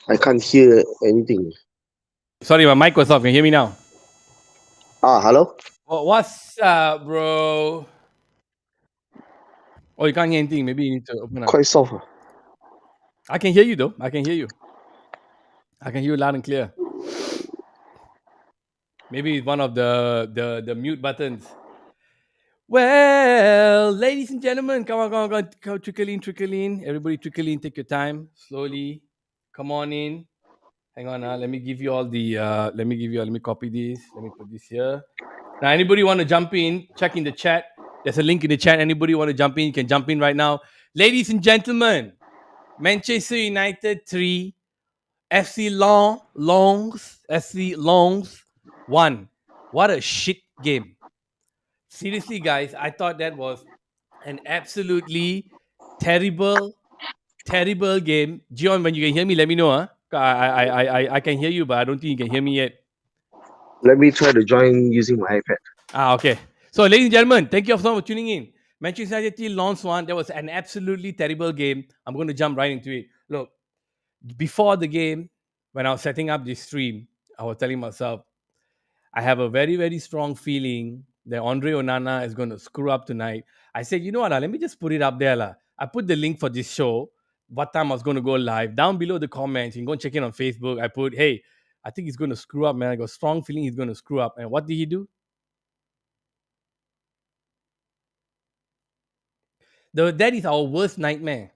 I can't hear anything. Sorry, my mic was off. Can you hear me now? Hello? What's up, bro? Oh, you can't hear anything. Maybe you need to open up. Quite soft. I can hear you though. I can hear you. I can hear you loud and clear. Maybe it's one of the mute buttons. Well, ladies and gentlemen, come on, trickle in. Everybody trickle in. Take your time, slowly. Come on in. Hang on, let me give you all the. Let me copy this. Let me put this here. Now, anybody want to jump in? Check in the chat. There's a link in the chat. Anybody want to jump in? You can jump in right now. Ladies and gentlemen, Manchester United 3, FC Longs 1. What a shit game. Seriously, guys, I thought that was an absolutely terrible, terrible game. Gion, when you can hear me, let me know. Huh? I can hear you, but I don't think you can hear me yet. Let me try to join using my iPad. Okay. So, ladies and gentlemen, thank you so much for tuning in. Manchester United launched one. That was an absolutely terrible game. I'm going to jump right into it. Look, before the game, when I was setting up this stream, I was telling myself, I have a very, very strong feeling that Andre Onana is going to screw up tonight. I said, you know what? Let me just put it up there. I put the link for this show, what time I was going to go live. Down below the comments, you can go and check it on Facebook. I put, hey, I think he's going to screw up, man. I got a strong feeling he's going to screw up. And what did he do? That is our worst nightmare.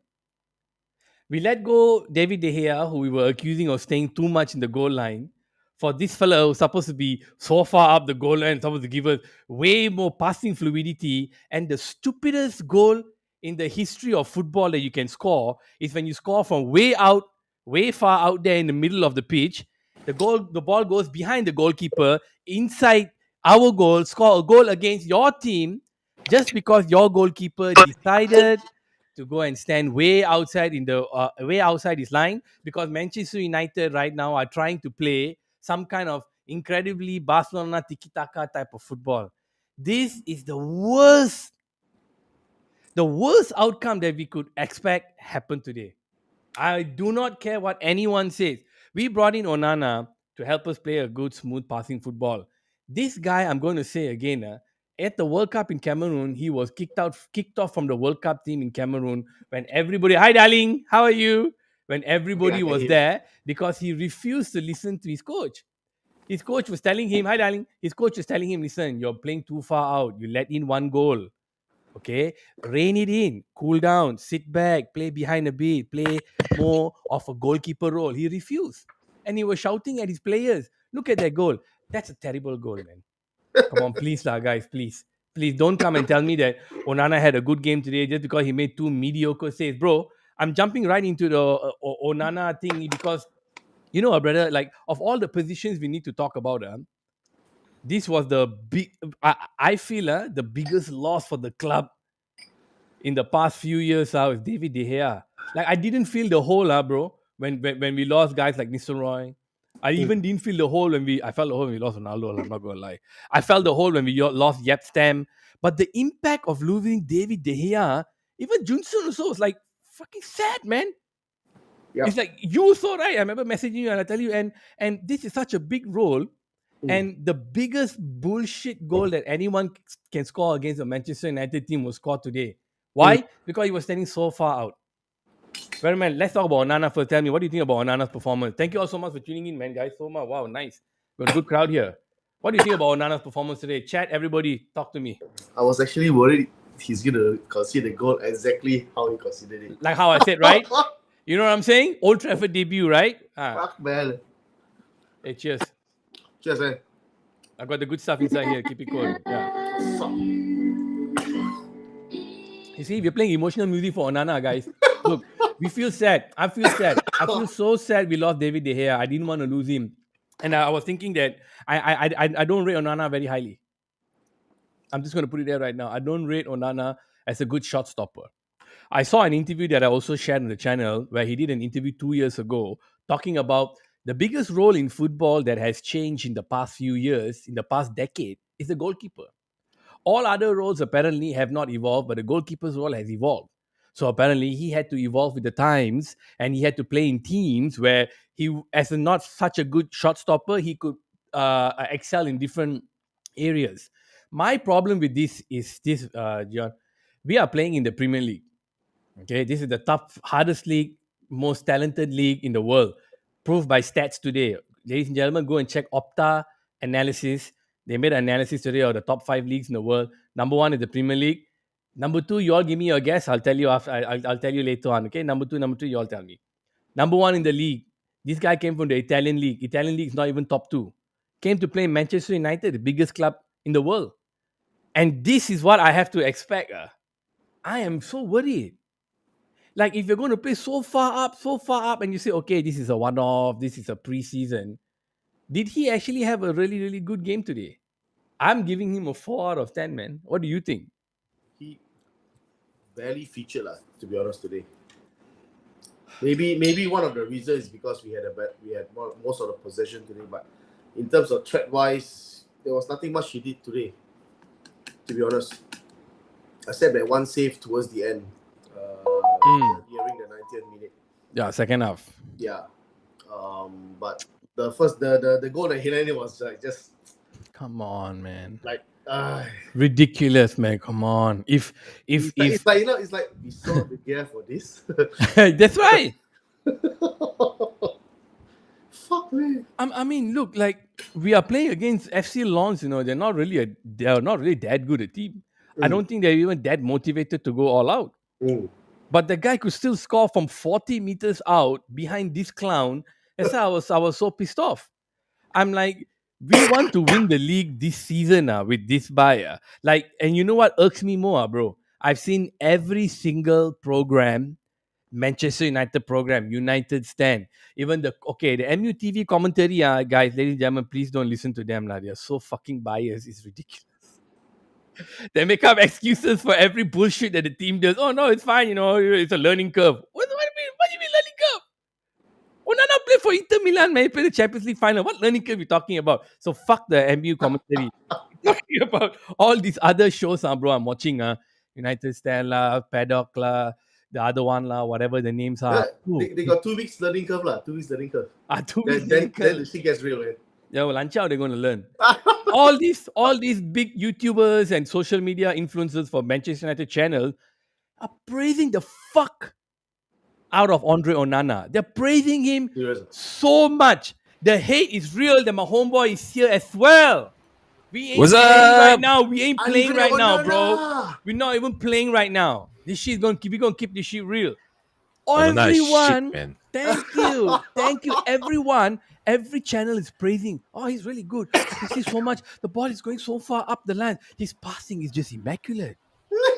We let go David De Gea, who we were accusing of staying too much in the goal line, for this fellow who's supposed to be so far up the goal line, supposed to give us way more passing fluidity. And the stupidest goal in the history of football that you can score is when you score from way far out there in the middle of the pitch. The ball goes behind the goalkeeper, inside our goal, score a goal against your team, just because your goalkeeper decided to go and stand way outside his line, because Manchester United right now are trying to play some kind of incredibly Barcelona tiki-taka type of football. This is the worst outcome that we could expect happen today. I do not care what anyone says. We brought in Onana to help us play a good, smooth passing football. This guy, I'm going to say again, at the World Cup in Cameroon, he was kicked off from the World Cup team in Cameroon when everybody, hi darling, how are you? When everybody was there, because he refused to listen to his coach. His coach was telling him, hi darling, his coach was telling him, listen, you're playing too far out. You let in one goal. Okay, rein it in, cool down, sit back, play behind a bit, play more of a goalkeeper role. He refused, and he was shouting at his players, look at that goal. That's a terrible goal, man. Come on, please guys, please don't come and tell me that Onana had a good game today just because he made two mediocre saves. Bro, I'm jumping right into the Onana thing because you know, brother, like of all the positions we need to talk about, this was the big, I feel the biggest loss for the club in the past few years with David De Gea. Like I didn't feel the hole, bro, when we lost guys like Nistelrooy. I even didn't feel the hole I felt the hole when we lost Ronaldo. I'm not gonna lie. I felt the hole when we lost Yep Stam. But the impact of losing David De Gea, even Junsun also was like fucking sad, man. Yep. It's like you so right. I remember messaging you and I tell you, and this is such a big role. And the biggest bullshit goal that anyone can score against a Manchester United team was scored today. Why? Because he was standing so far out. Well, man, let's talk about Onana first. Tell me, what do you think about Onana's performance? Thank you all so much for tuning in, man, guys. So much. Wow, nice. We got a good crowd here. What do you think about Onana's performance today? Chat, everybody, talk to me. I was actually worried he's going to concede the goal exactly how he considered it. Like how I said, right? You know what I'm saying? Old Trafford debut, right? Fuck, man. Hey, cheers. Cheers, man. I got the good stuff inside here. Keep it cool. Yeah. You see, we're playing emotional music for Onana, guys. Look, we feel sad. I feel sad. I feel so sad we lost David De Gea. I didn't want to lose him. And I was thinking that I don't rate Onana very highly. I'm just going to put it there right now. I don't rate Onana as a good shot stopper. I saw an interview that I also shared on the channel where he did an interview 2 years ago talking about the biggest role in football that has changed in the past few years, in the past decade, is the goalkeeper. All other roles apparently have not evolved, but the goalkeeper's role has evolved. So apparently he had to evolve with the times, and he had to play in teams where he, as a not such a good shot stopper, he could excel in different areas. My problem with this is this, John. We are playing in the Premier League. Okay, this is the tough, hardest league, most talented league in the world, proved by stats today. Ladies and gentlemen, go and check Opta analysis. They made an analysis today of the top 5 leagues in the world. Number one is the Premier League. Number two, you all give me your guess. I'll tell you after. I'll tell you later on. Okay, number two, you all tell me. Number one in the league. This guy came from the Italian league. Italian league is not even top two. Came to play Manchester United, the biggest club in the world. And this is what I have to expect. I am so worried. Like, if you're going to play so far up, and you say, okay, this is a one-off, this is a preseason. Did he actually have a really, really good game today? I'm giving him a 4 out of 10, man. What do you think? He barely featured, to be honest, today. Maybe one of the reasons is because we had most of the possession today, but in terms of threat wise, there was nothing much he did today. To be honest, except that one save towards the end, during the 90th minute. Yeah, second half. Yeah, but the goal that he landed was like just Come on, man. like Ridiculous, man. Come on. If it's like it's like we saw the gear for this. that's right. Fuck man. I mean, look, like, we are playing against FC Lens. They're not really that good a team. I don't think they're even that motivated to go all out. But the guy could still score from 40 meters out behind this clown. That's why I was so pissed off. I'm like, we want to win the league this season with this buyer. Like, and you know what irks me more, bro? I've seen every single program, Manchester United program, United Stand, even the MUTV commentary, guys, ladies and gentlemen, please don't listen to them. They're so fucking biased. It's ridiculous. They make up excuses for every bullshit that the team does. Oh no, it's fine, it's a learning curve. What do you mean learning curve? Onana played for Inter Milan, man. He played the Champions League final. What learning curve are you talking about? So fuck the MU commentary. Talking about all these other shows, bro. I'm watching United Stand Paddock the other one whatever the names are. They got 2 weeks learning curve 2 weeks learning curve. 2 weeks then the shit gets real, man. Yeah, well, lunch out, they're going to learn. all these big YouTubers and social media influencers for Manchester United channel are praising the fuck out of Andre Onana. They're praising him so much. The hate is real that my homeboy is here as well. We ain't playing right now. We ain't playing right now, bro. We're not even playing right now. This shit's we're gonna keep this shit real. Everyone, shit, thank you, everyone. Every channel is praising. Oh, he's really good. I can see so much. The ball is going so far up the line. His passing is just immaculate.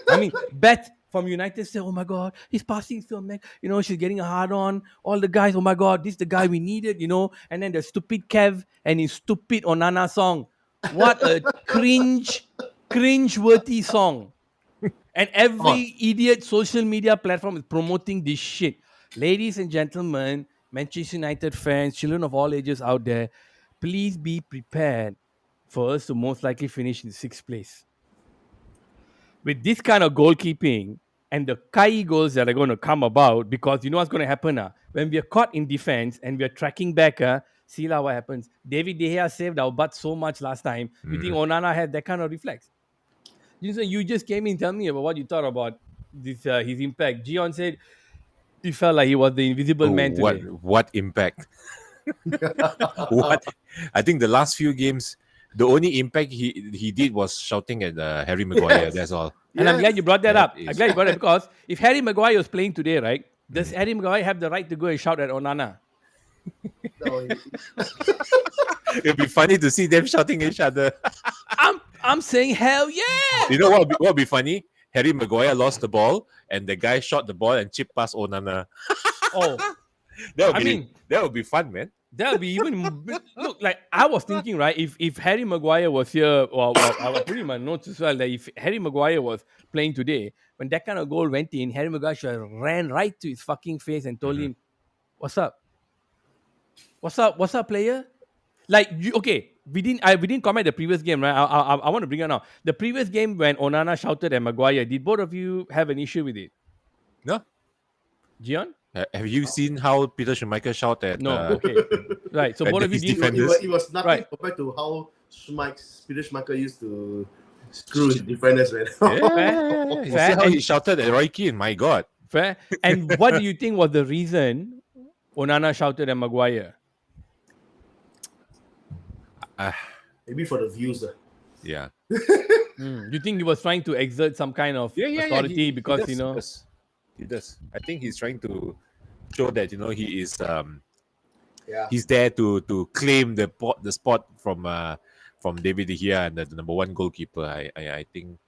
I mean, Beth from United said, "Oh my God, his passing is so immaculate. She's getting a hard on. All the guys, oh my God, this is the guy we needed. And then the stupid Kev and his stupid Onana song. What a cringe-worthy song." And every idiot social media platform is promoting this shit. Ladies and gentlemen, Manchester United fans, children of all ages out there, please be prepared for us to most likely finish in 6th place. With this kind of goalkeeping and the Kai goals that are going to come about, because you know what's going to happen? When we are caught in defense and we are tracking back, see what happens. David De Gea saved our butt so much last time. You think Onana had that kind of reflex? You just came in, tell me about what you thought about this his impact. Gion said he felt like he was the invisible man today. What impact? What? I think the last few games, the only impact he did was shouting at Harry Maguire. Yes. That's all. And I'm glad you brought that up. That I'm glad you brought it because if Harry Maguire was playing today, right? Does Harry Maguire have the right to go and shout at Onana? No, It'd be funny to see them shouting at each other. I'm saying hell yeah. You know what would be funny? Harry Maguire lost the ball and the guy shot the ball and chipped past Onana. Oh, that would be fun, man. That would be even look like I was thinking, right? If Harry Maguire was here, well, I was putting my notes as well that if Harry Maguire was playing today, when that kind of goal went in, Harry Maguire should have ran right to his fucking face and told him, "What's up? What's up, player?" Like we didn't comment the previous game, right? I want to bring it now. The previous game when Onana shouted at Maguire, did both of you have an issue with it? No? Gion? Have you seen how Peter Schmeichel shot at No. Okay. Right. So at both of you his didn't. defenders? It was nothing Right. compared to how Peter Schmeichel used to screw his defenders, man. Yeah. You see Fair how and he shouted at Roy Keane? My God. fair. And what do you think was the reason Onana shouted at Maguire? Maybe for the views. Yeah. You think he was trying to exert some kind of Yeah. authority He because does, you know? He does. I think he's trying to show that he is Yeah. he's there to claim the spot from David De Gea and the number one goalkeeper. I think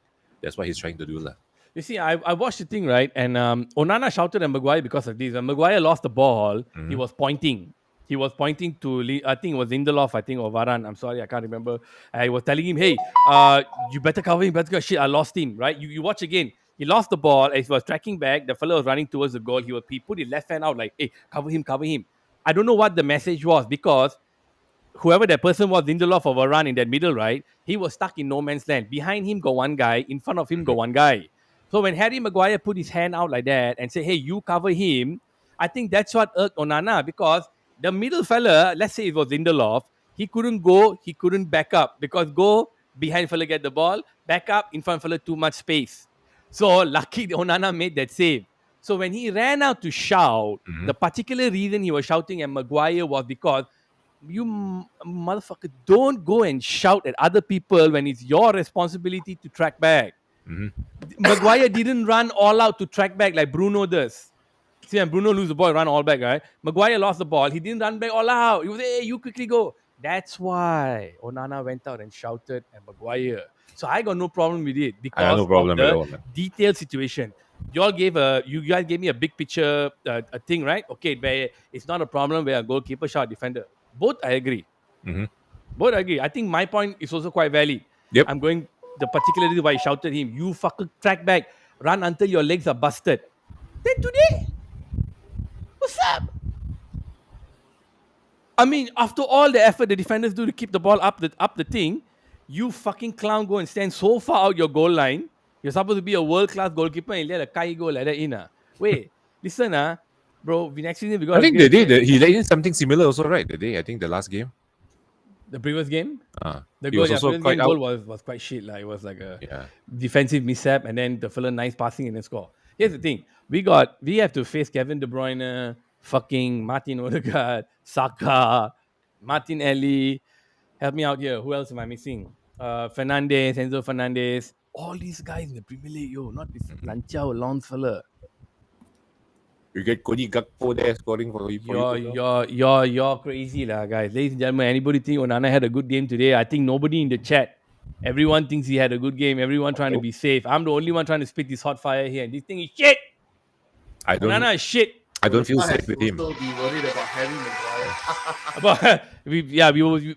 that's what he's trying to do, lah. You see, I watched the thing, right? And Onana shouted at Maguire because of this. When Maguire lost the ball, he was pointing. He was pointing to, I think it was Lindelof, I think, or Varane. I'm sorry, I can't remember. I was telling him, hey, you better cover him, better cover. Shit, I lost him, right? You watch again. He lost the ball. As he was tracking back, the fellow was running towards the goal. He put his left hand out like, hey, cover him, cover him. I don't know what the message was because whoever that person was, Lindelof or Varane in that middle, right? He was stuck in no man's land. Behind him got one guy. In front of him got one guy. So when Harry Maguire put his hand out like that and say, hey, you cover him, I think that's what irked Onana because the middle fella, let's say it was Lindelof, he couldn't go, he couldn't back up because go behind fella get the ball, back up in front fella too much space. So lucky Onana made that save. So when he ran out to shout, the particular reason he was shouting at Maguire was because you motherfucker don't go and shout at other people when it's your responsibility to track back. Maguire didn't run all out to track back like Bruno does. See, when Bruno lose the ball, run all back, right? Maguire lost the ball. He didn't run back all out. He was, hey, you quickly go. That's why Onana went out and shouted at Maguire. So I got no problem with it because I got no problem of at the all. detailed situation. You guys gave me a big picture a thing, right? Okay, but it's not a problem where a goalkeeper shot defender. Both I agree. Both I agree. I think my point is also quite valid. Yep. I'm going the particular reason why he shouted him. You fucker track back, run until your legs are busted. Then today, what's up? I mean, after all the effort the defenders do to keep the ball up the thing, you fucking clown go and stand so far out your goal line. You're supposed to be a world-class goalkeeper and let a guy go like that in. Wait, listen, bro, next season we got I think the day he let in something similar also, right? The day, I think the last game. the previous game. The he goal, was also previous quite game out. goal was quite shit. Like it was like a Yeah. defensive mishap, and then the fella nice passing and then score. Here's the thing: we have to face Kevin De Bruyne, fucking Martin Odegaard, Saka, Martin Ellie. Help me out here. Who else am I missing? Fernandez, Enzo Fernandez. All these guys in the Premier League, not this Lanchao Lons fella. You get Cody Gakpo there scoring for you. You're crazy, lah, guys. Ladies and gentlemen, anybody think Onana had a good game today? I think nobody in the chat. Everyone thinks he had a good game. Everyone trying to be safe. I'm the only one trying to spit this hot fire here. And this thing is shit. Onana is shit. I don't feel I safe with him. also be worried about Harry Maguire.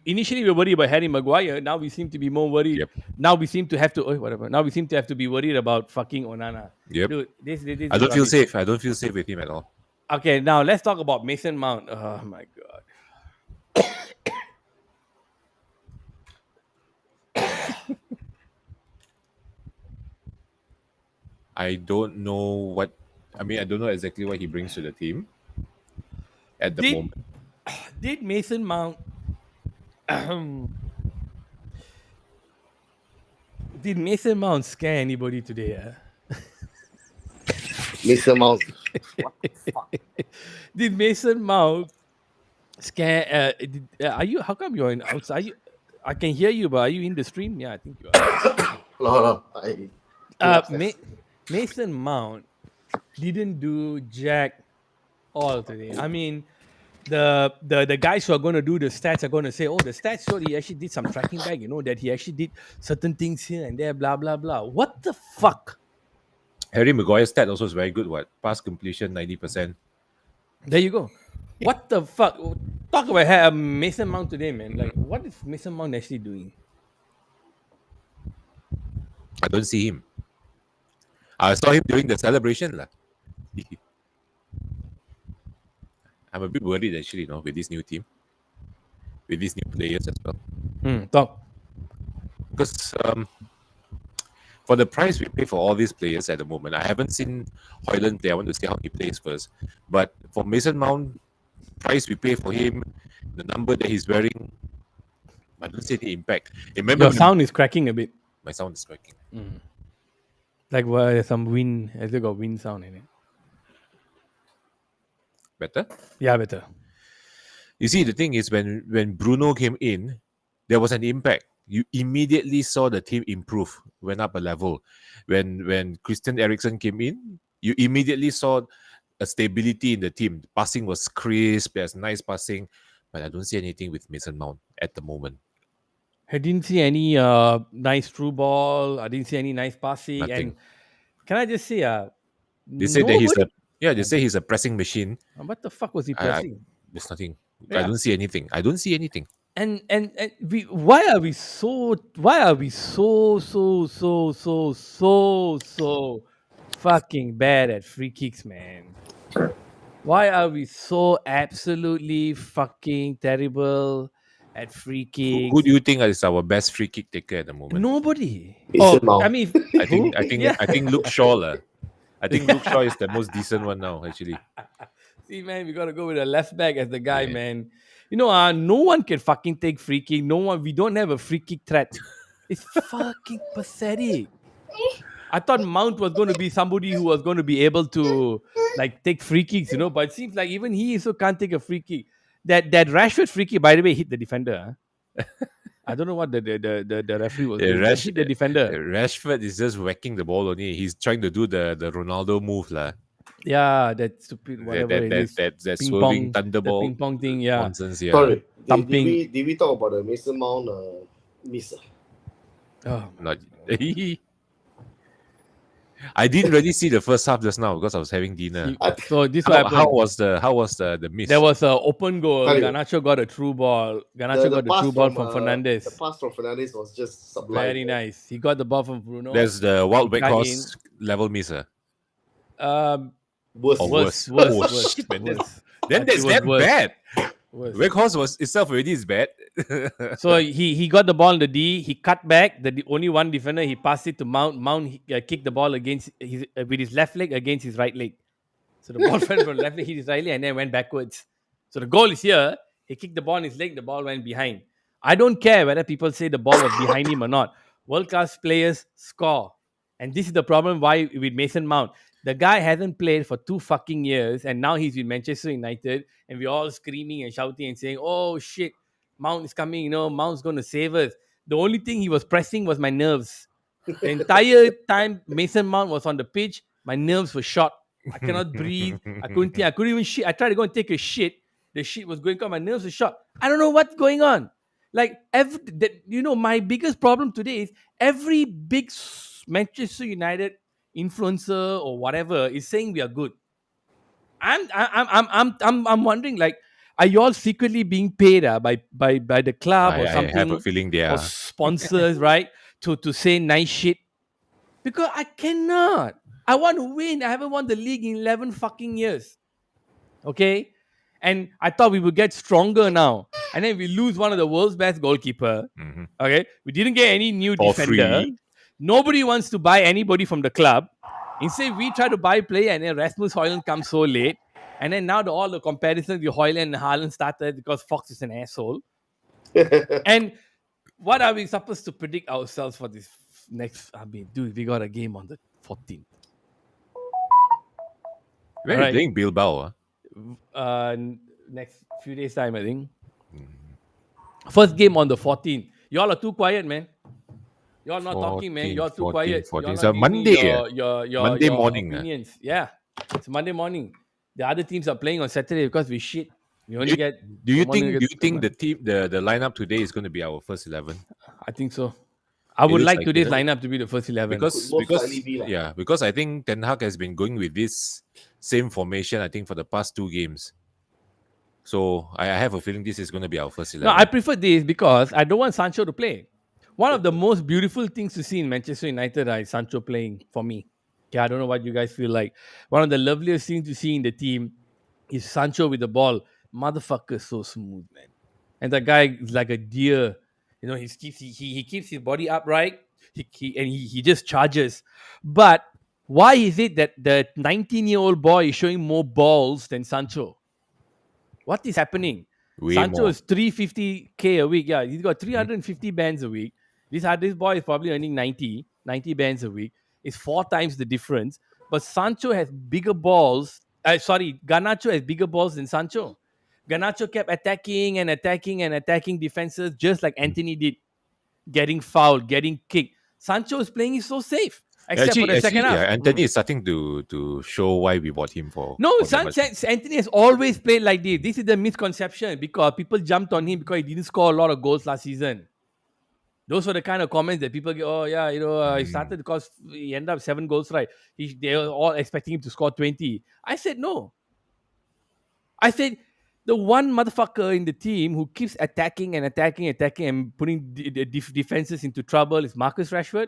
Initially we were worried about Harry Maguire. Now we seem to be more worried. Yep. Now we seem to have to whatever. Now we seem to have to be worried about fucking Onana. Yep. Dude, this I don't feel rubbish. safe. I don't feel safe with him at all. Okay, now let's talk about Mason Mount. Oh my god. I don't know what. I mean, I don't know exactly what he brings to the team at the moment. Did Mason Mount did Mason Mount scare anybody today? Mr. Mouse. Did Mason Mount scare? Are you? How come you're in outside? I can hear you, but are you in the stream? Yeah, I think you are. No. Mason Mount didn't do jack all today. I mean, the guys who are going to do the stats are going to say, oh, the stats showed he actually did some tracking back, that he actually did certain things here and there, blah, blah, blah. What the fuck? Harry Maguire's stat also is very good. What? Pass completion 90%. There you go. What the fuck? Talk about Mason Mount today, man. Like, what is Mason Mount actually doing? I don't see him. I saw him during the celebration. I'm a bit worried actually, with this new team. With these new players as well. Talk. Because For the price we pay for all these players at the moment, I haven't seen Hojlund play. I want to see how he plays first. But for Mason Mount, price we pay for him, the number that he's wearing, I don't see the impact. Remember, Your sound is cracking a bit. my sound is cracking. Like there's some wind. Has it got wind sound in it? Better. Yeah, better. You see, the thing is, when Bruno came in, there was an impact. You immediately saw the team improve, went up a level. When Christian Eriksen came in, you immediately saw a stability in the team. Passing was crisp, there's nice passing, but I don't see anything with Mason Mount at the moment. I didn't see any nice through ball. I didn't see any nice passing. Nothing. And can I just say, They say that he's nobody. they say he's a pressing machine. What the fuck was he I- pressing? There's nothing. I Yeah. don't see anything. I don't see anything. And we why are we so fucking bad at free kicks, man? Why are we so absolutely fucking terrible at free Who kicks? do you think is our best free kick taker at the moment? Nobody. Mason Mount. I mean, I think who? Yeah. I think Luke Shaw lah. I think Luke Shaw is the most decent one now, actually. See, man, we gotta go with a left back as the guy, Yeah. man. You know, no one can fucking take free kick. No one. We don't have a free kick threat. It's fucking pathetic. I thought Mount was going to be somebody who was going to be able to like take free kicks, you know. But it seems like even he also can't take a free kick. That Rashford free kick, by the way, hit the defender. Huh? I don't know what the referee was doing. But hit the defender. Rashford is just whacking the ball only. He's trying to do the Ronaldo move lah. Yeah, that stupid whatever it is. That Ping swerving pong, the thunderball ping pong thing. Yeah. nonsense. Yeah. Sorry, Thumping. did we talk about the Mason Mount miss? Oh, Not. I didn't really see the first half just now because I was having dinner. so this what How happened. was the miss? There was an open goal. Tell you. Garnacho got a through ball. Garnacho got the true ball from Fernandes. The pass from Fernandes was just sublime. Very nice. He got the ball from Bruno. There's the Wild He cut Horse level misser. Worse. Or Worse. Oh, shit, man. Then Actually, that's was that worse. bad. Worse. Weghorst was itself already is bad. So he got the ball in the D. He cut back. The only one defender. He passed it to Mount. Mount kicked the ball against with his left leg against his right leg. So the ball went from left leg, hit his right leg, and then went backwards. So the goal is here. He kicked the ball in his leg. The ball went behind. I don't care whether people say the ball was behind him or not. World class players score, and this is the problem. Why with Mason Mount? The guy hasn't played for 2 fucking years, and now he's with Manchester United, and we're all screaming and shouting and saying, "Oh shit, Mount is coming! You know, Mount's going to save us." The only thing he was pressing was my nerves. The entire time Mason Mount was on the pitch, my nerves were shot. I cannot breathe. I couldn't think. I couldn't even shit. I tried to go and take a shit. The shit was going on. My nerves were shot. I don't know what's going on. Like my biggest problem today is every big Manchester United influencer or whatever is saying we are good. I'm wondering, like, are you all secretly being paid by the club or something? I have a feeling they or are. sponsors, right? To say nice shit. Because I cannot. I want to win. I haven't won the league in 11 fucking years. Okay? And I thought we would get stronger now. And then we lose one of the world's best goalkeeper. Mhm. Okay? We didn't get any new For defender. free. Nobody wants to buy anybody from the club. Instead, we try to buy player, and then Rasmus Hojlund comes so late. And then now all the comparisons with Hojlund and Haaland started because Fox is an asshole. And what are we supposed to predict ourselves for this next? I mean, dude, we got a game on the 14th. We're Alright. playing Bilbao. Next few days time, I think. First game on the 14th. Y'all are too quiet, man. Y'all not talking, man. You're too 14, quiet. 14. Y'all It's not a giving me Monday, your Monday morning, opinions. Yeah, it's Monday morning. The other teams are playing on Saturday because we shit. We only get. Do you someone who think gets- the lineup today is going to be our first 11? I think so. I would looks like like today's it. lineup to be the first 11. Because Could most likely be lah. yeah, because I think Ten Hag has been going with this same formation, I think, for the past 2 games. So I have a feeling this is going to be our first 11. No, I prefer this because I don't want Sancho to play. One of the most beautiful things to see in Manchester United is Sancho playing for me. Okay, I don't know what you guys feel like. One of the loveliest things to see in the team is Sancho with the ball. Motherfucker, so smooth, man. And that guy is like a deer. You know, he keeps his body upright. he just charges. But why is it that the 19-year-old boy is showing more balls than Sancho? What is happening? Way Sancho more. is 350K a week. Yeah, he's got 350 bands a week. This boy is probably earning 90 bands a week. It's 4 times the difference. But Sancho has bigger balls. Garnacho has bigger balls than Sancho. Garnacho kept attacking and attacking and attacking defenses just like Anthony did, getting fouled, getting kicked. Sancho is playing so safe, except for the second half. Yeah, Anthony is starting to show why we bought him for No, that much. Anthony has always played like this. This is the misconception because people jumped on him because he didn't score a lot of goals last season. Those were the kind of comments that people get. Oh yeah, he started because he ended up 7 goals, right? They were all expecting him to score 20. I said no. I said the one motherfucker in the team who keeps attacking and attacking, attacking, and putting defenses into trouble is Marcus Rashford,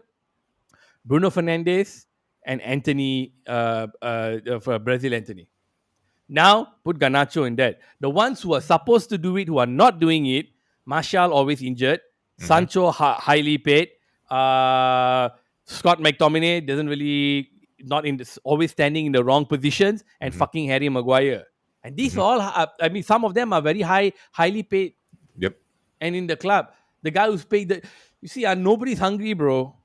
Bruno Fernandes, and Anthony for Brazil Anthony. Now put Garnacho in that. The ones who are supposed to do it, who are not doing it, Martial always injured, Sancho highly paid, Scott McTominay doesn't really not in this, always standing in the wrong positions, and fucking Harry Maguire. And these all, I mean, some of them are very highly paid. Yep. And in the club, the guy who's paid the, you see, nobody's hungry, bro.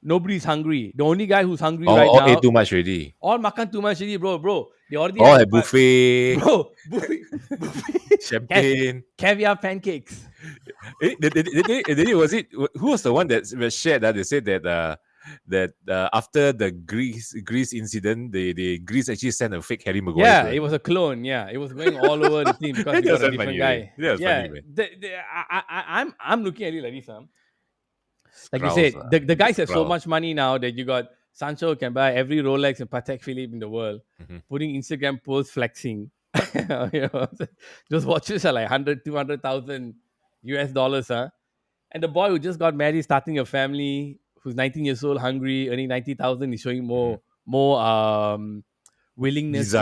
Nobody's hungry. The only guy who's hungry right All now, ate too much already. all makan too much already, bro. They already All had at buffet, bro, buffet, champagne. caviar pancakes. Was it who was the one that shared that they said that after the Greece incident, the Greece actually sent a fake Harry Maguire. Yeah, it was a clone. Yeah, it was going all over the team because we got a That's different funny, guy. man. That's Yeah, funny, man. I'm looking at it like this. Like you Scrouse, said, ah. the guys have so Scrouse. much money now that you got Sancho can buy every Rolex and Patek Philippe in the world, putting Instagram posts flexing. Those watches are like 100, 200,000 US dollars, huh? And the boy who just got married, starting a family, who's 19 years old, hungry, earning 90,000, is showing more willingness,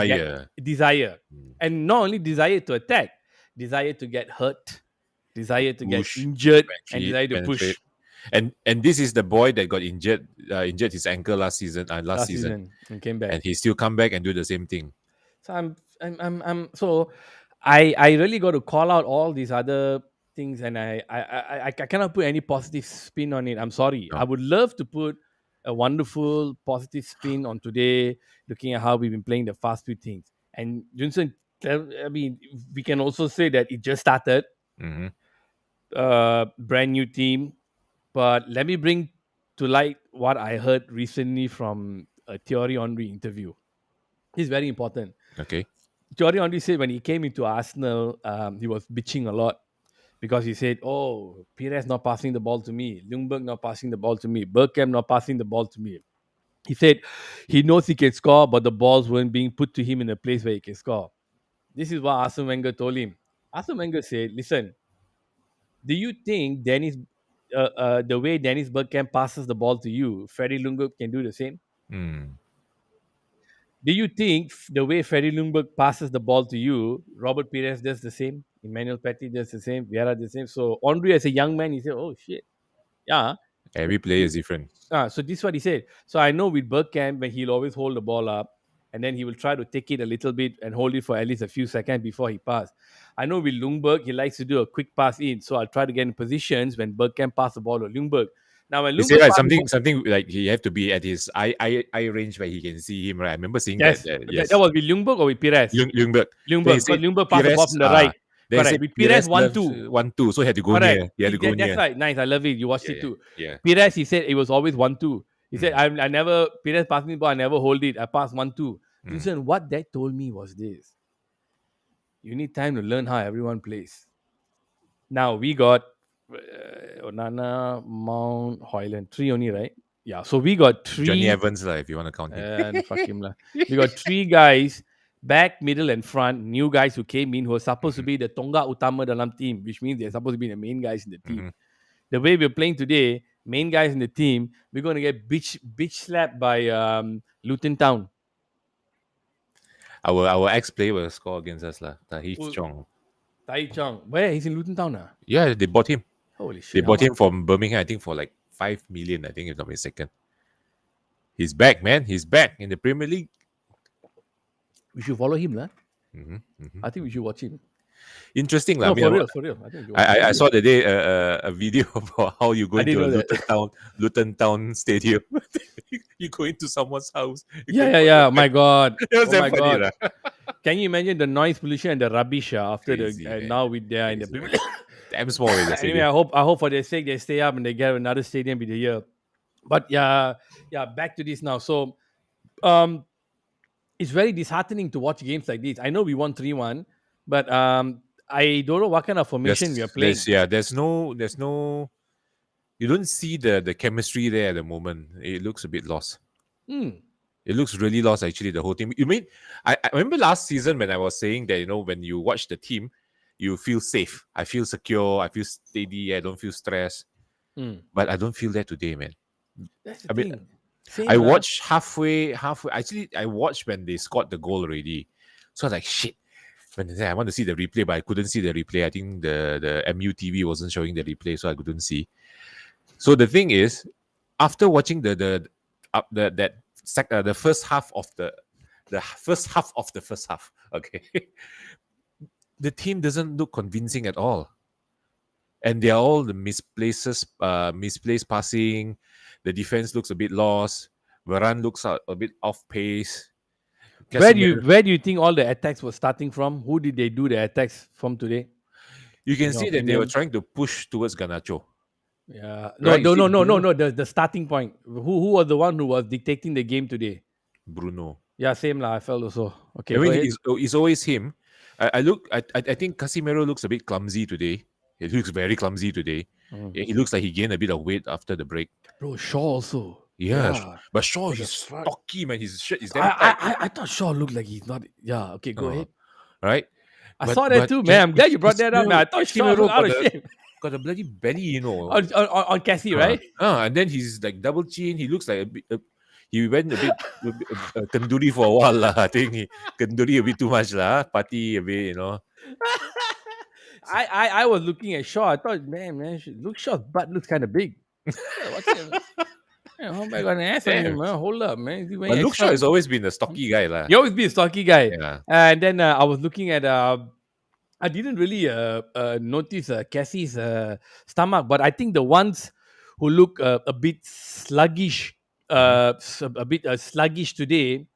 desire, and not only desire to attack, desire to get hurt, desire to get Push, injured, and penetrate, desire to push. And this is the boy that got injured his ankle last season And came back. and he still come back and do the same thing. So so I really got to call out all these other things, and I cannot put any positive spin on it. I'm sorry. No. I would love to put a wonderful positive spin on today, looking at how we've been playing the fast few things. And Junson, I mean, we can also say that it just started, brand new team. But let me bring to light what I heard recently from a Thierry Henry interview. It's very important. Okay. Thierry Henry said when he came into Arsenal, he was bitching a lot because he said, "Oh, Pires not passing the ball to me, Ljungberg not passing the ball to me, Bergkamp not passing the ball to me." He said he knows he can score, but the balls weren't being put to him in a place where he can score. This is what Arsene Wenger told him. Arsene Wenger said, "Listen, do you think the way Dennis Bergkamp passes the ball to you, Freddie Ljungberg can do the same? Do you think the way Freddie Ljungberg passes the ball to you, Robert Pires does the same? Emmanuel Petit does the same? Vieira does the same?" So Henry, as a young man, he said, "Oh shit, yeah." Every player is different. So this is what he said. So I know with Bergkamp, when he'll always hold the ball up, and then he will try to take it a little bit and hold it for at least a few seconds before he passes. I know with Ljungberg, he likes to do a quick pass in. So I'll try to get in positions when Bergkamp passes the ball to Ljungberg. Now when You Ljungberg say right, passes something like he have to be at his eye range where he can see him, right? I remember seeing yes, that. that was with Ljungberg or with Pires? Ljungberg. Ljungberg, Then he because said Ljungberg passed the ball from the right. Then he Correct. said With Pires, 1-2. 1-2. So he had to go Correct. near. He had to go That's near. right. Nice. I love it. You watched it too. Yeah. Pires, he said it was always 1-2. He said, I never, Pires passed me the ball, I never hold it. I passed 1-2. Listen, what that told me was this. You need time to learn how everyone plays. Now, we got ONANA, Mount, Hojlund. 3 only, right? Yeah. So we got 3. Johnny Evans, if you want to count him. And fuck him. We got 3 guys, back, middle, and front, new guys who came in who are supposed to be the Tonga Utama dalam team, which means they're supposed to be the main guys in the team. The way we're playing today, main guys in the team, we're going to get bitch slapped by Luton Town. Our ex-player will score against us, Tahith Who- Chong. Tai Chong. Where? He's in Luton Town now. Yeah, they bought him. Holy shit. They how bought him much? from Birmingham, I think, for like 5 million, I think, if not mistaken. He's back, man. He's back in the Premier League. We should follow him, lah. Mhm, mhm. I think we should watch him. Interesting, lah. No, I mean, for real, for real. I think we should watch him. I saw the day a video about how you go I into a didn't know that. Luton Town stadium. You go into someone's house. You Yeah, go yeah, for yeah. the- My God. It was Oh damn my funny, God. lah. Can you imagine the noise pollution and the rubbish after Crazy, the man. now with they are in the Crazy. Premier League? Damn small in the Anyway, stadium. I hope for their sake they stay up and they get another stadium in the year. But yeah, back to this now. So it's very disheartening to watch games like this. I know we won 3-1, but I don't know what kind of formation we are playing. There's no. You don't see the chemistry there at the moment. It looks a bit lost. Hmm. It looks really lost, actually, the whole team. You mean, I remember last season when I was saying that, when you watch the team, you feel safe. I feel secure. I feel steady. I don't feel stressed. Hmm. But I don't feel that today, man. That's the I mean, thing. Same, I lah. watched halfway. Actually, I watched when they scored the goal already. So I was like, shit. When they said I want to see the replay, but I couldn't see the replay. I think the MUTV wasn't showing the replay, so I couldn't see. So the thing is, after watching the first half of the first half, okay, the team doesn't look convincing at all, and they're all the misplaced passing. The defense looks a bit lost. Varane looks a bit off pace. Where Casemiro- do you think all the attacks were starting from? Who did they do the attacks from today? You can in your see that they were opinion? trying to push towards Garnacho. Yeah. No, Right, you see no. The starting point. Who was the one who was dictating the game today? Bruno. Yeah, same lah. I felt also. Okay, I go mean, ahead. it's always him. I think Casemiro looks a bit clumsy today. He looks very clumsy today. Mm. Yeah, he looks like he gained a bit of weight after the break. Bro, Shaw also. Yeah. But Shaw, With the he's front- stocky, man. His shirt is damn tight, I thought Shaw looked like he's not. Yeah. Okay, go ahead. right? I But- saw that but too, man. I'm glad you brought that up, man. I thought Shaw Casemiro looked out of got shape got a bloody belly, on Cassie, right? And then he's like double chin. He looks like he went a bit kenduri for a while lah. I think he kenduri a bit too much lah. Party a bit, I was looking at Shaw. I thought, man, Shaw's butt looks kind of big. What's it? Man, how am I gonna ask Damn. him, man? Hold up, man. Is he wearing But Luke extra- Shaw has always been a stocky guy lah. He always be a stocky guy. Yeah. And then I was looking at I didn't really notice Cassie's stomach, but I think the ones who look a bit sluggish, a bit sluggish today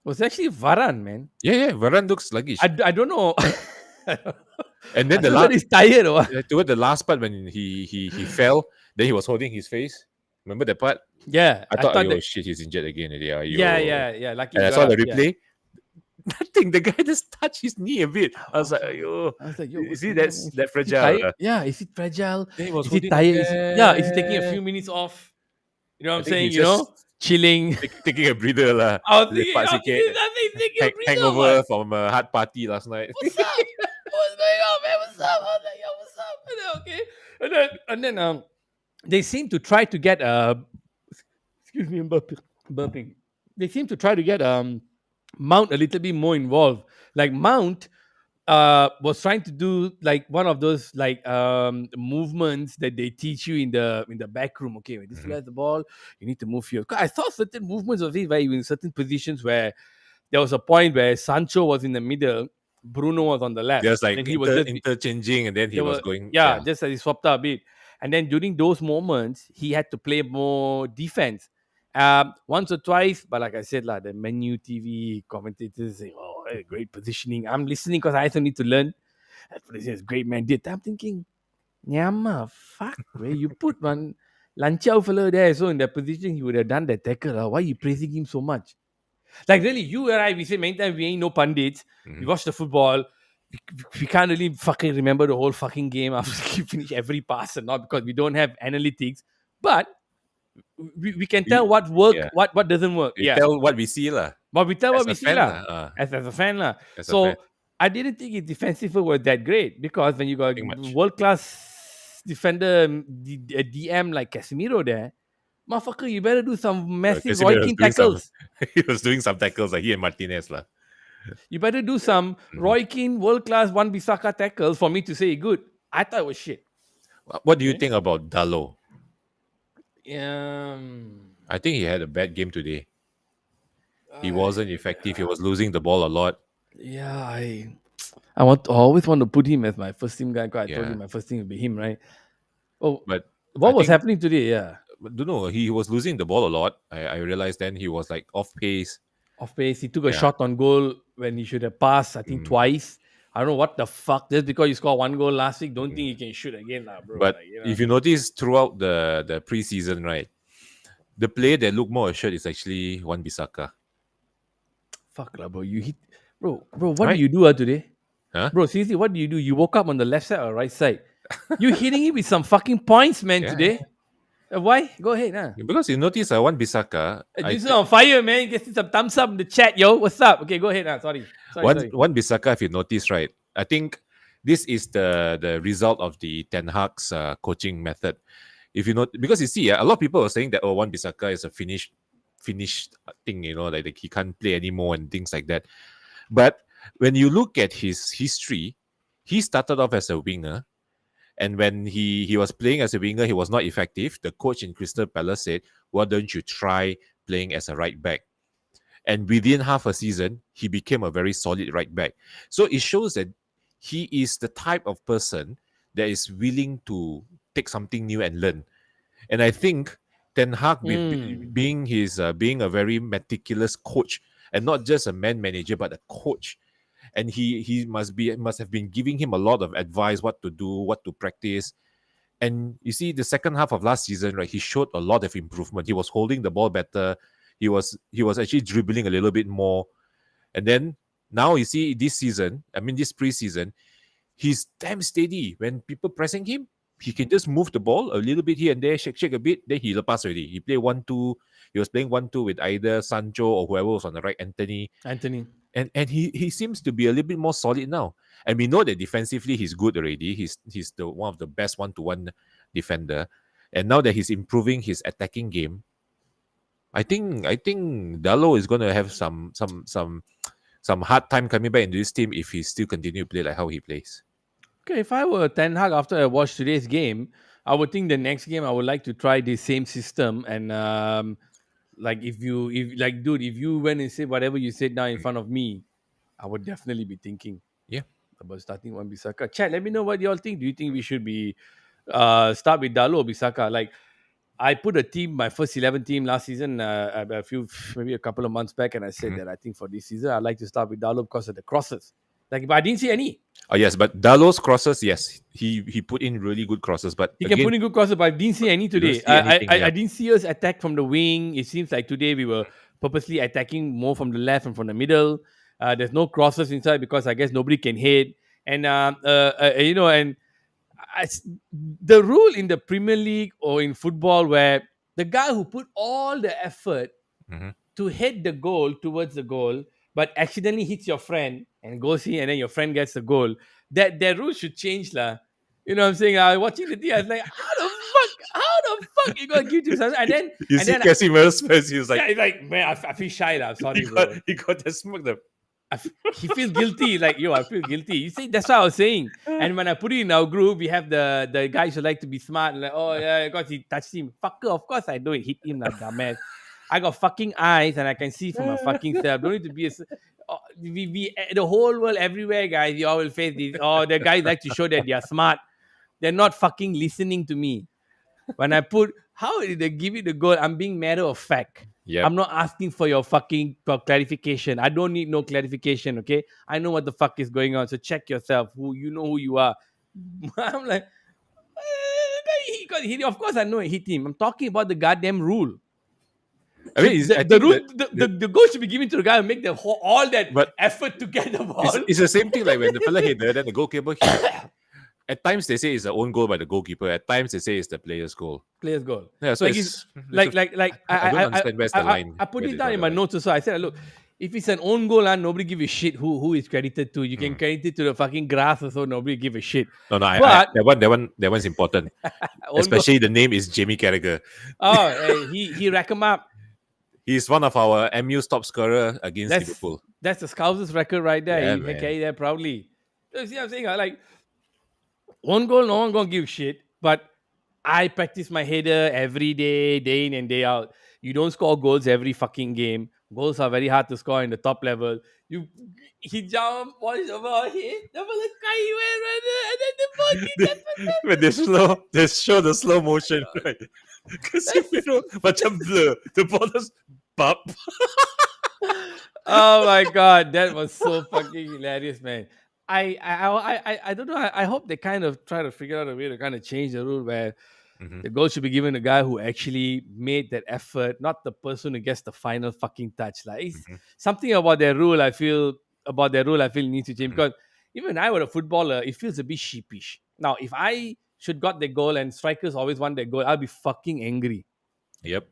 was actually Varane, man. Yeah. Varane looks sluggish. I don't know. And then I the don't know whether he's tired or what. toward the last part when he fell, then he was holding his face. Remember that part? Yeah, I thought, that- shit, he's injured again. yeah. Lucky And I he saw got the up, yeah. replay. Nothing. The guy just touched his knee a bit. I was like, ayo. I was like, yo, You what's see, going on, that's man? that Is he fragile. tired? Yeah, is he fragile? Then he was Is he holding tired? like Is he taking a that. few minutes off? You know what I'm I think saying? he's You know, just chilling. taking a breather lah. I was thinking, Lepak I was sikit. thinking, taking a breather, Hangover what? from a hard party last night. What's up? What's going on, man? What's up? I was like, yo, what's up? And then, okay. And then they seem to try to get excuse me, I'm burping. They seem to try to get Mount a little bit more involved. Like Mount was trying to do like one of those like movements that they teach you in the back room. Okay, when this Mhm. has the ball, you need to move here. 'Cause I saw certain movements of it where he was in certain positions where there was a point where Sancho was in the middle, Bruno was on the left. Just like and he was interchanging, and then he they was were- going. yeah, just as he swapped out a bit. And then during those moments, he had to play more defense. Once or twice, but like I said, the menu TV commentators say, "Oh, great positioning." I'm listening because I also need to learn. That position is great, man. I'm thinking, Nyama, fuck, where you put one Lanchao fellow there, so in that position he would have done that tackle. Why are you praising him so much? Like really, you and I, we say many times we ain't no pundits. We Mhm. watch the football. We can't really fucking remember the whole fucking game after we finish every pass and not because we don't have analytics. But we can tell what work, yeah. what doesn't work. We Yeah. tell what we see lah. But we tell As what we a see fan lah. lah. As a fan lah. As a So fan. I didn't think his defensive work was that great because when you got Nothing much. world class defender DM like Casemiro there, motherfucker, you better do some massive Casemiro was Roy Keane doing some- tackles. He was doing some tackles like he and Martinez lah. You better do some Roy Keane world class Wan Bissaka tackles for me to say good. I thought it was shit. What do you Okay. think about Dalot? I think he had a bad game today. He I, wasn't effective. He was losing the ball a lot. yeah, I always want to put him as my first team guy. Because I told you Yeah, my first team will be him, right? Oh, but I what was think happening today? Yeah, don't know. He was losing the ball a lot. I realized then he was like off pace. off pace. He took a Yeah. shot on goal when he should have passed. I think Mm, twice. I don't know what the fuck. Just because you scored one goal last week, don't mm. think you can shoot again, lah, bro. But Like if you notice throughout the preseason, right, the player that looked more assured is actually Wan Bissaka, fuck lah, bro. You hit, bro. What do right? you do today, Huh? bro? Seriously, what do you do? You woke up on the left side or right side? You hitting it with some fucking points, man. Yeah, Today, why? Go ahead, huh? because you notice Wan Bissaka, This is on fire, man. Get some thumbs up in the chat, yo. What's up? Okay, go ahead. Sorry. Wan Bissaka, if you notice, right, I think this is the result of the Ten Hag's coaching method. If you know, because you see, a lot of people are saying that Wan Bissaka is a finished thing, like he can't play anymore and things like that. But when you look at his history, he started off as a winger. And when he was playing as a winger, he was not effective. The coach in Crystal Palace said, "Why don't you try playing as a right back?" And within half a season, he became a very solid right back. So it shows that he is the type of person that is willing to take something new and learn. And I think Ten Hag, being a very meticulous coach and not just a man manager but a coach, and he must have been giving him a lot of advice, what to do, what to practice. And you see, the second half of last season, right, he showed a lot of improvement. He was holding the ball better. He was actually dribbling a little bit more. And then now you see this season, I mean this preseason, he's damn steady. When people pressing him, he can just move the ball a little bit here and there, shake a bit, then he pass already. He play 1-2. He was playing 1-2 with either Sancho or whoever was on the right, Anthony. Anthony. And he seems to be a little bit more solid now. And we know that defensively he's good already. He's the one of the best one-to-one defender. And now that he's improving his attacking game, I think Dallo is going to have some hard time coming back into this team if he still continue to play like how he plays. Okay, if I were Ten Hag after I watched today's game, I would think the next game I would like to try the same system and like if dude, if you went and said whatever you said now in front of me, I would definitely be thinking Yeah. about starting Wan Bissaka. Chat, let me know what y'all think. Do you think we should be start with Dalo or Bissaka? Like I put a team, my first 11 team last season, maybe a couple of months back, and I said Mhm. that I think for this season I'd like to start with Dalo because of the crosses. Like, but I didn't see any. Oh yes, but Dallo's crosses, yes, he put in really good crosses. But He can again, put in good crosses, but I didn't see any you don't today. see anything. I didn't see us attack from the wing. It seems like today we were purposely attacking more from the left and from the middle. There's no crosses inside because I guess nobody can hit. And and the rule in the Premier League or in football where the guy who put all the effort Mhm. to hit the goal towards the goal, but accidentally hits your friend and goes in, and then your friend gets the goal. That rule should change, lah. You know what I'm saying? I was watching the thing. I was like, how the fuck you gonna give to someone? And then You and see then Casimiro's face, he was yeah, like, it's like man, I feel shy, lah. Sorry, he got bro. he got the smoke. He feels guilty. Like yo, I feel guilty. You see, that's what I was saying. And when I put it in our group, we have the guys who like to be smart and like, oh yeah, because he touched him. Fucker, of course I do it. Hit him like dumbass. I got fucking eyes and I can see for my fucking self. Don't need to be the whole world everywhere, guys. You all will face this. Oh, the guys like to show that they are smart. They're not fucking listening to me. When I put, how did they give it the goal? I'm being matter of fact. Yep. I'm not asking for your fucking clarification. I don't need no clarification, okay? I know what the fuck is going on. So check yourself. You know who you are. I'm like, of course I know it hit him. I'm talking about the goddamn rule. I mean, I The think rule, that the goal should be given to the guy who make all that But effort to get the ball. it's the same thing like when the fella hit then the goalkeeper hit. At times they say it's an own goal by the goalkeeper. At times they say it's the player's goal. Player's goal. Yeah, so Like it's I don't understand where's the line. I put where it they down draw in the my line. notes also. I said, look, if it's an own goal, nobody give a shit who is credited to. You can credit it to the fucking grass or so. Nobody give a shit. No, But that one's important. own goal. Especially the name is Jamie Carragher. Oh, he rack him up. He's one of our MU's top scorer against Liverpool. That's the Scouser's record right there. Yeah, He can man. carry that proudly. You see what I'm saying? Like, one goal, no one gonna give shit. But I practice my header every day in and day out. You don't score goals every fucking game. Goals are very hard to score in the top level. He jump, watch over our head, double the sky, he went, and then the ball hit that When they show the slow motion, right? Casemiro macam blur. The ball just pop. Oh my god, that was so fucking hilarious, man. I don't know. I hope they kind of try to figure out a way to kind of change the rule where Mhm. the goal should be given to the guy who actually made that effort, not the person who gets the final fucking touch. Like it's Mhm. something about their rule. I feel needs to change Mhm. because even I were a footballer, it feels a bit sheepish. Now, if I should got the goal and strikers always want their goal, I'll be fucking angry. Yep.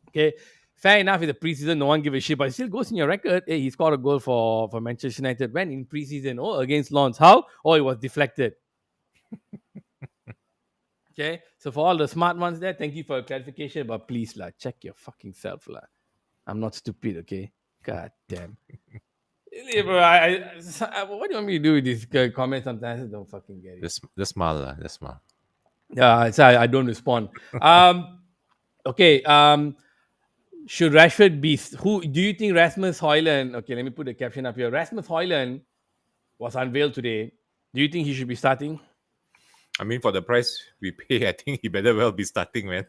Okay. Fair enough, in the preseason, no one give a shit, but it still goes in your record. Hey, he scored a goal for Manchester United when in preseason. Oh, against Lens. How? Oh, it was deflected. Okay. So for all the smart ones there, thank you for your clarification. But please, check your fucking self. I'm not stupid, okay? God damn. Really, bro, what do you want me to do with these comments sometimes? I don't fucking get it. The smile lah. The smile. Yeah, so I don't respond. Okay. Should Rashford be who do you think Rasmus Hojlund? Okay, let me put the caption up here. Rasmus Hojlund was unveiled today. Do you think he should be starting? I mean, for the price we pay, I think he better well be starting, man.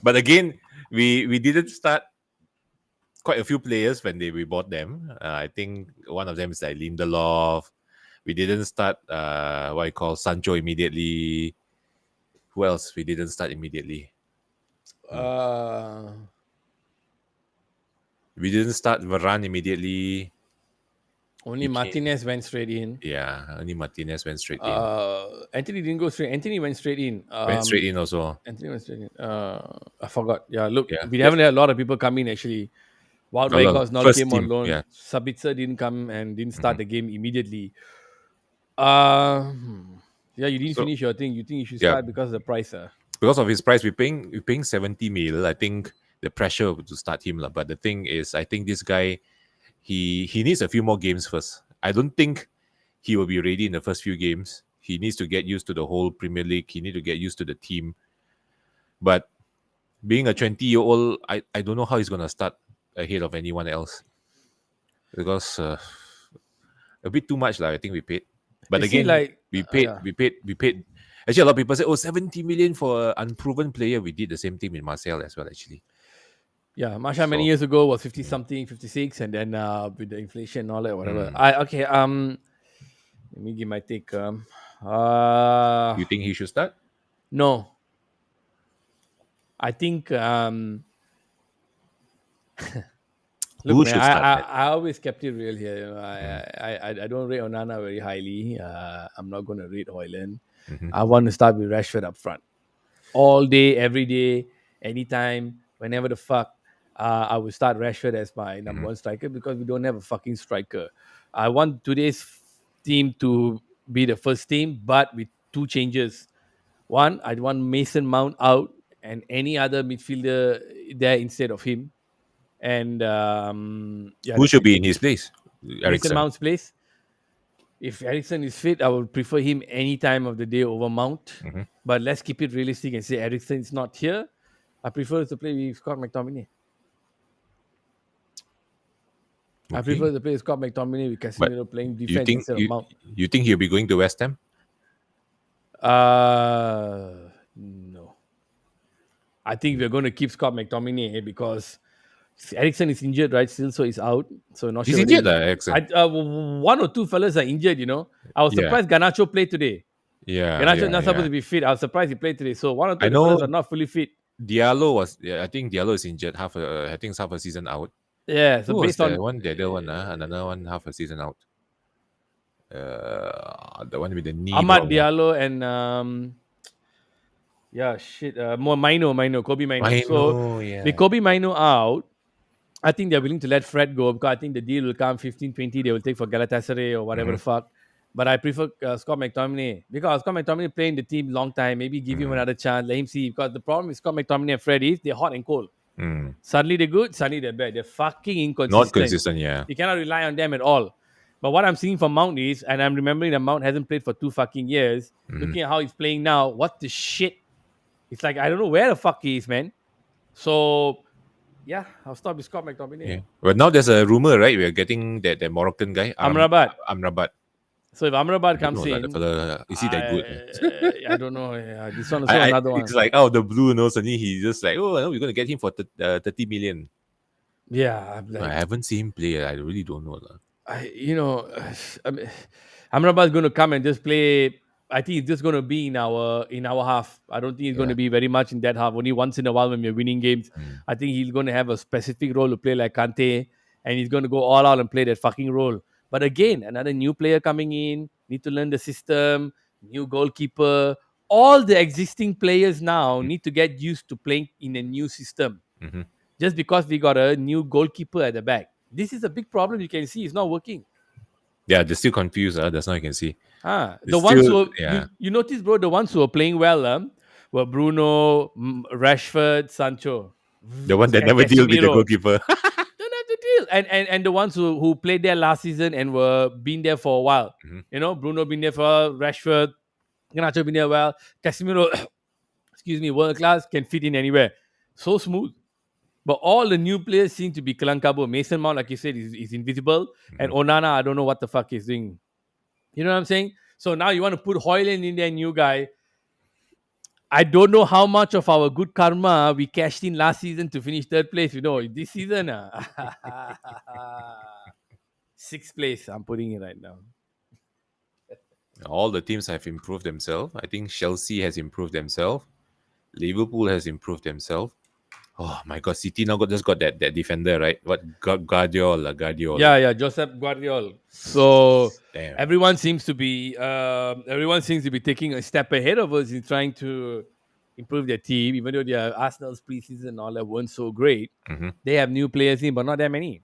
But again, we didn't start quite a few players when we bought them. I think one of them is like Lindelof. We didn't start what I call Sancho immediately. Who else we didn't start immediately? We didn't start Varane immediately. Only Martinez went straight in. Yeah, only Martinez went straight in. Anthony didn't go straight. Anthony went straight in. Went straight in also. Anthony went straight in. I forgot. Yeah, look, Yeah. we haven't had a lot of people come in actually. Wout A lot of Weghorst now first came on team, loan. yeah. Sabitzer didn't come and didn't start the game immediately. Yeah, you didn't finish your thing. You think you should start because of the price? Because of his price, we're paying 70 mil. I think the pressure to start him. But the thing is, I think this guy, he needs a few more games first. I don't think he will be ready in the first few games. He needs to get used to the whole Premier League. He needs to get used to the team. But being a 20-year-old, I don't know how he's going to start ahead of anyone else. Because a bit too much, I think we paid. But again, we paid. Actually, a lot of people say, 70 million for an unproven player. We did the same thing with Marcel as well, actually. Yeah, Marsha many years ago was 50 something, 56, and then with the inflation and all that, whatever. Let me give my take. You think he should start? No. I think look, man, I always kept it real here. You know, I don't rate Onana very highly. I'm not going to rate Hojlund. I want to start with Rashford up front. All day, every day, anytime, whenever the fuck. I will start Rashford as my number one striker because we don't have a fucking striker. I want today's team to be the first team, but with two changes. One, I want Mason Mount out and any other midfielder there instead of him. And who should be in his place? Mason Mount's place. If Eriksen is fit, I would prefer him any time of the day over Mount. But let's keep it realistic and say Eriksen is not here. I prefer to play with Scott McTominay. I prefer to play Scott McTominay with Casemiro playing defense instead of Mount. You think he'll be going to West Ham? No. I think we're going to keep Scott McTominay because Eriksen is injured, right? Still, so he's out. So not He's sure. injured, Eriksen. One or two fellas are injured, you know. I was surprised Garnacho played today. Garnacho not supposed to be fit. I was surprised he played today. So one or two fellas are not fully fit. Diallo I think Diallo is injured. I think it's half a season out. Yeah, so based on the other one, another one half a season out. The one with the knee. Ahmad Diallo and Kobe Mino. So with Kobe Mino out, I think they're willing to let Fred go because I think the deal will come 15-20 they will take for Galatasaray or whatever the fuck. But I prefer Scott McTominay because Scott McTominay playing the team long time. Maybe give him another chance. Let him see. Because the problem with Scott McTominay and Fred is they're hot and cold. Suddenly they're good, suddenly they're bad. They're fucking inconsistent. Not consistent, yeah. You cannot rely on them at all. But what I'm seeing from Mount is, and I'm remembering that Mount hasn't played for 2 fucking years. Looking at how he's playing now, what the shit? It's like I don't know where the fuck he is, man. So yeah, I'll stop with Scott McTominay. Yeah. But now there's a rumor, right? We're getting that Moroccan guy, Amrabat. Amrabat. So if Amrabat I don't comes know, the in, fella, is he that good? I don't know. Yeah, this one also another one. It's like out of the blue, no, suddenly he's just like, oh, no, we're gonna get him for 30 million. Yeah, I'm I like, haven't seen him play. I really don't know. I mean, Amrabat is going to come and just play. I think it's just going to be in our half. I don't think it's going Yeah. to be very much in that half. Only once in a while when we're winning games. I think he's going to have a specific role to play like Kante, and he's going to go all out and play that fucking role. But again, another new player coming in, need to learn the system, new goalkeeper. All the existing players now need to get used to playing in a new system. Mm-hmm. Just because we got a new goalkeeper at the back. This is a big problem you can see. It's not working. Yeah, they're still confused. That's all I can see. The It's ones still- who are, yeah. you notice, bro, the ones who are playing well were Bruno, Rashford, Sancho. The one that never deal with the Casemiro. goalkeeper. Don't have to deal. And the ones who played there last season and were been there for a while. Mhm. You know, Bruno been there for a while, Rashford, Garnacho been there well, Casemiro, excuse me, world class, can fit in anywhere. So smooth. But all the new players seem to be Kalankabo. Mason Mount, like you said, is invisible. And Onana, I don't know what the fuck he's doing. You know what I'm saying? So now you want to put Hojlund in there, new guy. I don't know how much of our good karma we cashed in last season to finish third place. You know, this season, 6th place, I'm putting it right now. All the teams have improved themselves. I think Chelsea has improved themselves. Liverpool has improved themselves. Oh my God, City now just got that defender, right? What Guardiola. Yeah, Joseph Guardiola. So Damn. everyone seems to be taking a step ahead of us in trying to improve their team, even though their Arsenal's preseason and all that weren't so great. Mhm. They have new players in, but not that many.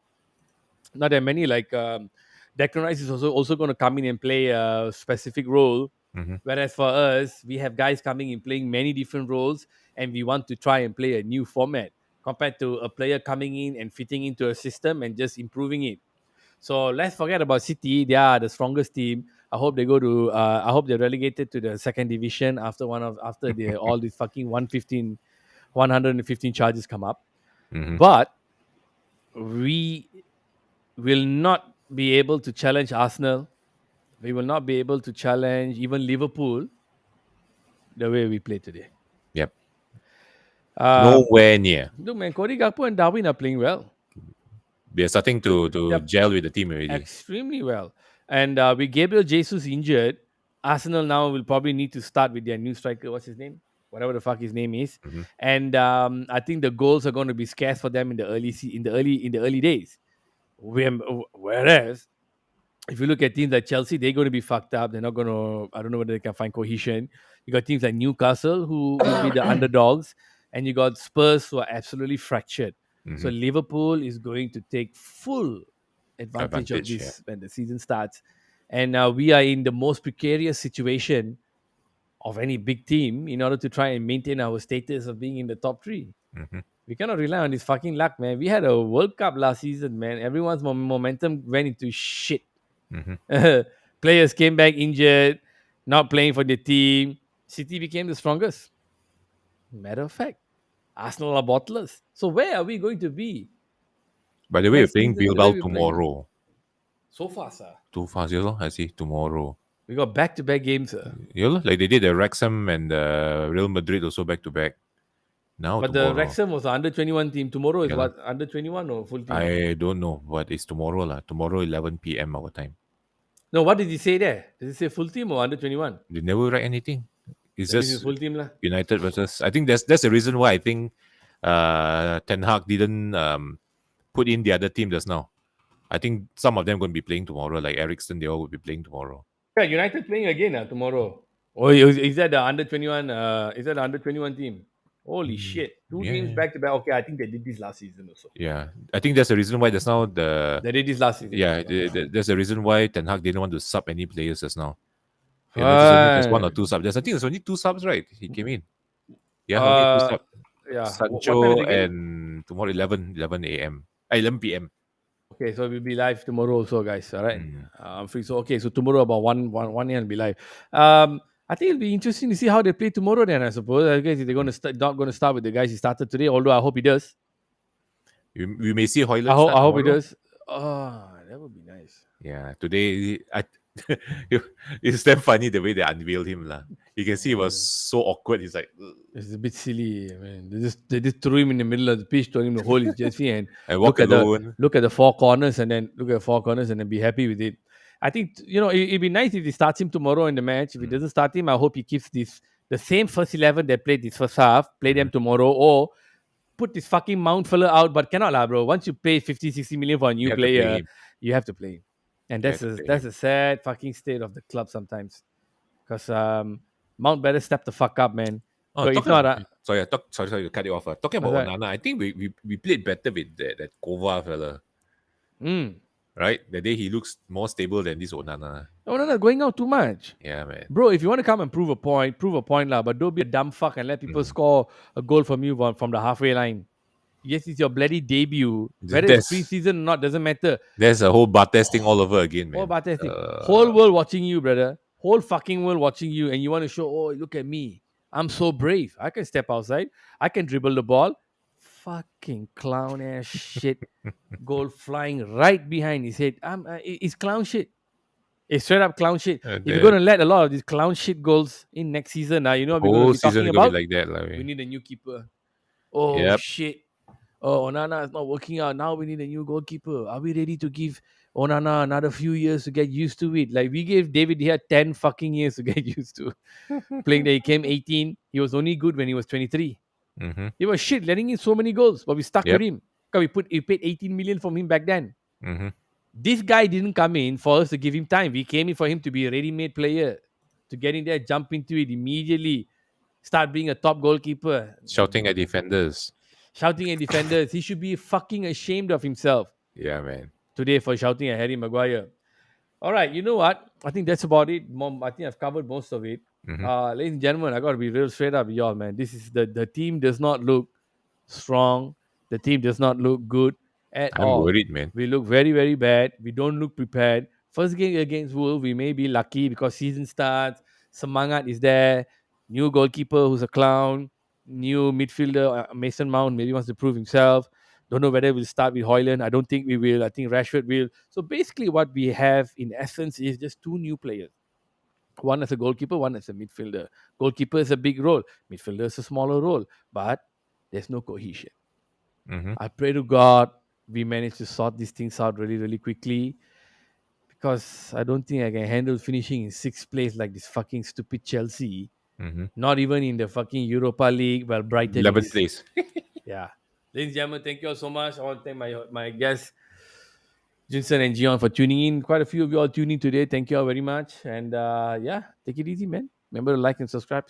Not that many. Like Declan Rice is also going to come in and play a specific role. Mhm. Whereas for us, we have guys coming in playing many different roles, and we want to try and play a new format compared to a player coming in and fitting into a system and just improving it. So let's forget about City. They are the strongest team. I hope they go to. I hope they're relegated to the second division after all these fucking 115 charges come up. Mhm. But we will not be able to challenge Arsenal. We will not be able to challenge even Liverpool the way we play today. Yep. Um, Nowhere near. Look, man, Cody Gakpo and Darwin are playing well, They're starting to Yep. gel with the team already. extremely well. And with Gabriel Jesus injured, Arsenal now will probably need to start with their new striker. What's his name? Whatever the fuck his name is. Mhm. And I think the goals are going to be scarce for them in the early days. Whereas if you look at teams like Chelsea, they're going to be fucked up. They're not going to. I don't know whether they can find cohesion. You got teams like Newcastle who will be the underdogs, and you got Spurs who are absolutely fractured. So Mhm. Liverpool is going to take full advantage of Advantage, this when the season starts, and we are in the most precarious situation of any big team in order to try and maintain our status of being in the top three. Mhm. We cannot rely on this fucking luck, man. We had a World Cup last season, man. Everyone's momentum went into shit. Mhm. Players came back injured, not playing for the team. City became the strongest. Matter of fact, Arsenal are bottlers. So where are we going to be By the way, we're next playing season? The way Bilbao we're playing? tomorrow. So fast, sir. Too fast, I see. Tomorrow. We got back-to-back games, sir. Like they did the Wrexham and the Real Madrid also back to back. Now But tomorrow. the Wrexham was the under-21 team. Tomorrow is Yeah lah. what? Under-21 or full team? I don't know, but it's tomorrow lah. Tomorrow 11 p.m. our time. No, what did he say there? Did he say full team or under-21? They never write anything. It's That means it's just full team lah. United versus. I think that's the reason why I think Ten Hag didn't put in the other team just now. I think some of them going to be playing tomorrow, like Ericsson. They all will be playing tomorrow. Yeah, United playing again tomorrow. Oh, is that the under-21? Is that the under-21 team? Holy shit! Two yeah, games yeah. back to back. Okay, I think they did this last season also. Yeah, I think that's the reason why just now They did this last season. yeah, that's the reason why Ten Hag didn't want to sub any players just now. Yeah, notice only there's one or two subs. I think there's only two subs, right? He came in. Yeah, only two subs. Yeah. Sancho What time is the game? and tomorrow 11 a.m. 11 p.m. Okay, so we'll be live tomorrow also, guys. All right. Mm. I'm free. So okay, so tomorrow about one year will be live. I think it'll be interesting to see how they play tomorrow. Then I suppose I guess they're going to not going to start with the guys he started today. Although I hope he does. We may see Hojlund start I hope he tomorrow. does. Oh, that would be nice. Yeah, today it's damn funny the way they unveiled him lah. You can see it was so awkward. He's like, "Ugh," It's a bit silly. I mean, they just threw him in the middle of the pitch, told him to hold his jersey and and walk alone. look at the four corners and then look at the four corners and then be happy with it. I think it'd be nice if he starts him tomorrow in the match. If he doesn't start him, I hope he keeps the same first 11 that played this first half, play them tomorrow, or put this fucking Mount fella out. But cannot lah, bro. Once you pay 50, 60 million for a You new have to play player, him. you have to play him. And You have to play that's him. a sad fucking state of the club sometimes. Because Mount better step the fuck up, man. Oh, Because if not, sorry to cut you off. Talking that's about right. Onana, I think we played better with that Kova fella, right? The day he looks more stable than this Onana. No, going out too much. Yeah, man. Bro, if you want to come and prove a point lah. But don't be a dumb fuck and let people score a goal from you from the halfway line. Yes, it's your bloody debut. Whether it's That's preseason or not, doesn't matter. there's a whole bar testing all over again, All man. about testing. Whole world watching you, brother. Whole fucking world watching you, and you want to show, oh, look at me. I'm so brave. I can step outside. I can dribble the ball. Fucking clown ass shit. Goal flying right behind his head. It's clown shit. It's straight up clown shit. If you're The going to let a lot of these clown shit goals in next season, now you know what we're going to whole be season talking is gonna be about? like that, lah. We need a new keeper. Oh, Yep. shit. Oh, Onana is not working out. Now we need a new goalkeeper. Are we ready to give Onana another few years to get used to it? Like we gave David here 10 fucking years to get used to playing that he came 18. He was only good when he was 23. Mm-hmm. He was shit, letting in so many goals, but we stuck Yep. with him. Because we paid 18 million from him back then. Mm-hmm. This guy didn't come in for us to give him time. We came in for him to be a ready-made player, to get in there, jump into it immediately, start being a top goalkeeper. Shouting at defenders. Shouting at defenders. He should be fucking ashamed of himself Yeah, man. today for shouting at Harry Maguire. All right, you know what? I think that's about it. Mom, I think I've covered most of it. Mhm. Ladies and gentlemen, I got to be real straight up with y'all, man. This is the team does not look strong. The team does not look good at I'm all. worried, man. We look very, very bad. We don't look prepared. First game against Wolves, we may be lucky because season starts. Semangat is there. New goalkeeper who's a clown. New midfielder, Mason Mount, maybe wants to prove himself. Don't know whether we'll start with Hojlund. I don't think we will. I think Rashford will. So basically, what we have in essence is just two new players. One as a goalkeeper, one as a midfielder. Goalkeeper is a big role. Midfielder is a smaller role. But there's no cohesion. Mm-hmm. I pray to God we manage to sort these things out really, really quickly. Because I don't think I can handle finishing in sixth place like this fucking stupid Chelsea. Mm-hmm. Not even in the fucking Europa League while Brighton 11th is. place. Yeah. Ladies and gentlemen, thank you all so much. I want to thank my guests, Jinson and Gion, for tuning in. Quite a few of you all tuning today. Thank you all very much. And yeah, take it easy, man. Remember to like and subscribe.